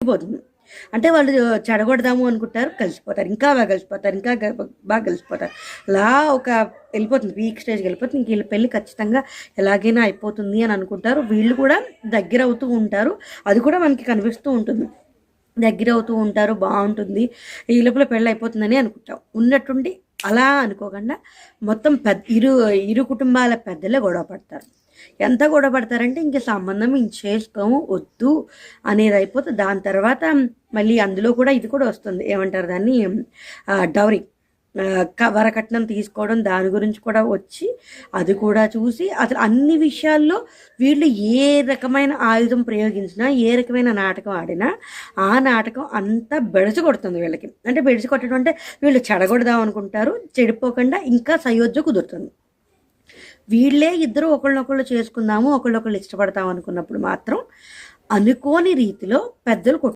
తెలిసిపోతుంది. అంటే వాళ్ళు చెడగొడదాము అనుకుంటారు, కలిసిపోతారు, ఇంకా బాగా కలిసిపోతారు, ఇంకా బాగా కలిసిపోతారు. అలా ఒక వెళ్ళిపోతుంది, పీక్ స్టేజ్కి వెళ్ళిపోతుంది. ఇంక వీళ్ళ పెళ్ళి ఖచ్చితంగా ఎలాగైనా అయిపోతుంది అని అనుకుంటారు. వీళ్ళు కూడా దగ్గర అవుతూ ఉంటారు, అది కూడా మనకి కనిపిస్తూ ఉంటుంది. దగ్గర అవుతూ ఉంటారు, బాగుంటుంది, ఈ లోపల పెళ్ళి అయిపోతుందని అనుకుంటాం. ఉన్నట్టుండి అలా అనుకోకుండా మొత్తం ఇరు కుటుంబాల పెద్దలే గొడవ పడతారు. ఎంత గొడవ పడతారంటే ఇంక సంబంధం చేసుకోము, వద్దు అనేది అయిపోతుంది. దాని తర్వాత మళ్ళీ అందులో కూడా ఇది కూడా వస్తుంది, ఏమంటారు దాన్ని, డౌరీ, వరకట్నం తీసుకోవడం, దాని గురించి కూడా వచ్చి అది కూడా చూసి అసలు అన్ని విషయాల్లో వీళ్ళు ఏ రకమైన ఆయుధం ప్రయోగించినా, ఏ రకమైన నాటకం ఆడినా ఆ నాటకం అంతా బెడిసి కొడుతుంది వీళ్ళకి. అంటే బెడిసి కొట్టడం అంటే వీళ్ళు చెడగొడదాం అనుకుంటారు, చెడిపోకుండా ఇంకా సయోధ్య కుదురుతుంది. వీళ్ళే ఇద్దరు ఒకళ్ళనొకళ్ళు చేసుకుందాము, ఒకళ్ళొకళ్ళు ఇష్టపడతాం అనుకున్నప్పుడు మాత్రం అనుకోని రీతిలో పెద్దలు